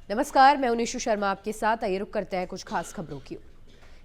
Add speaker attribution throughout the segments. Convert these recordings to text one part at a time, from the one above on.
Speaker 1: नमस्कार, मैं निशु शर्मा आपके साथ। आइए रुक करते हैं कुछ खास खबरों की।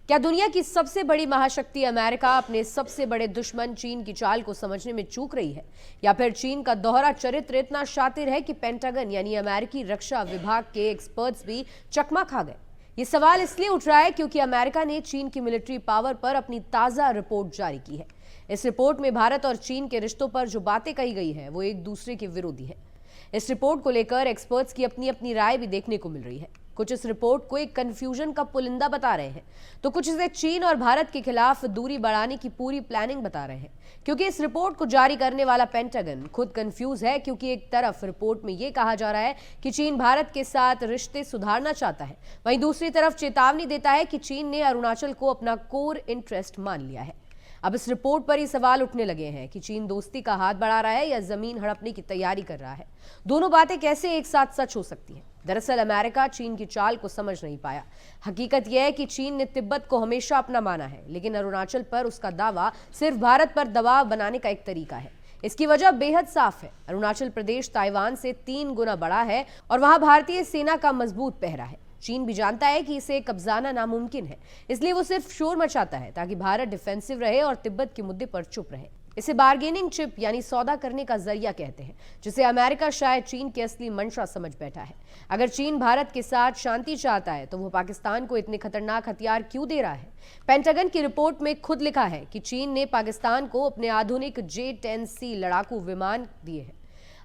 Speaker 1: क्या दुनिया की सबसे बड़ी महाशक्ति अमेरिका अपने सबसे बड़े दुश्मन चीन की चाल को समझने में चूक रही है, या फिर चीन का दोहरा चरित्र इतना शातिर है कि पेंटागन यानी अमेरिकी रक्षा विभाग के एक्सपर्ट्स भी चकमा खा गए? ये सवाल इसलिए उठ रहा है क्योंकि अमेरिका ने चीन की मिलिट्री पावर पर अपनी ताजा रिपोर्ट जारी की है। इस रिपोर्ट में भारत और चीन के रिश्तों पर जो बातें कही गई है वो एक दूसरे के विरोधी है। इस रिपोर्ट को लेकर एक्सपर्ट्स की अपनी अपनी राय भी देखने को मिल रही है। कुछ इस रिपोर्ट को एक कंफ्यूजन का पुलिंदा बता रहे हैं, तो कुछ इसे चीन और भारत के खिलाफ दूरी बढ़ाने की पूरी प्लानिंग बता रहे हैं। क्योंकि इस रिपोर्ट को जारी करने वाला पेंटागन खुद कंफ्यूज है, क्योंकि एक तरफ रिपोर्ट में यह कहा जा रहा है कि चीन भारत के साथ रिश्ते सुधारना चाहता है, वहीं दूसरी तरफ चेतावनी देता है कि चीन ने अरुणाचल को अपना कोर इंटरेस्ट मान लिया है। अब इस रिपोर्ट पर ये सवाल उठने लगे हैं कि चीन दोस्ती का हाथ बढ़ा रहा है या जमीन हड़पने की तैयारी कर रहा है। दोनों बातें कैसे एक साथ सच हो सकती हैं? दरअसल अमेरिका चीन की चाल को समझ नहीं पाया। हकीकत यह है कि चीन ने तिब्बत को हमेशा अपना माना है, लेकिन अरुणाचल पर उसका दावा सिर्फ भारत पर दबाव बनाने का एक तरीका है। इसकी वजह बेहद साफ है। अरुणाचल प्रदेश ताइवान से 3 गुना बड़ा है और वहां भारतीय सेना का मजबूत पहरा है। चीन भी जानता है कि इसे कब्जाना नामुमकिन है, इसलिए वो सिर्फ शोर मचाता है ताकि भारत डिफेंसिव रहे और तिब्बत के मुद्दे पर चुप रहे। इसे बार्गेनिंग चिप यानी सौदा करने का जरिया कहते हैं, जिसे अमेरिका शायद चीन की असली मंशा समझ बैठा है। अगर चीन भारत के साथ शांति चाहता है तो वो पाकिस्तान को इतने खतरनाक हथियार क्यों दे रहा है? पेंटागन की रिपोर्ट में खुद लिखा है कि चीन ने पाकिस्तान को अपने आधुनिक J-10C लड़ाकू विमान दिए हैं।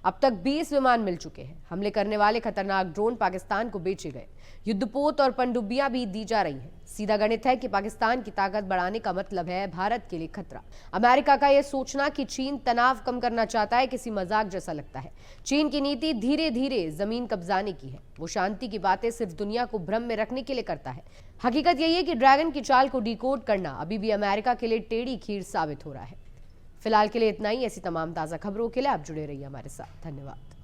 Speaker 1: अब तक 20 विमान मिल चुके हैं। हमले करने वाले खतरनाक ड्रोन पाकिस्तान को बेचे गए। युद्धपोत और पनडुब्बियां भी दी जा रही हैं। सीधा गणित है कि पाकिस्तान की ताकत बढ़ाने का मतलब है भारत के लिए खतरा। अमेरिका का यह सोचना कि चीन तनाव कम करना चाहता है किसी मजाक जैसा लगता है। चीन की नीति धीरे धीरे जमीन कब्जाने की है। वो शांति की बातें सिर्फ दुनिया को भ्रम में रखने के लिए करता है। हकीकत यही है कि ड्रैगन की चाल को डिकोड करना अभी भी अमेरिका के लिए टेढ़ी खीर साबित हो रहा है। फिलहाल के लिए इतना ही। ऐसी तमाम ताज़ा खबरों के लिए आप जुड़े रहिए हमारे साथ। धन्यवाद।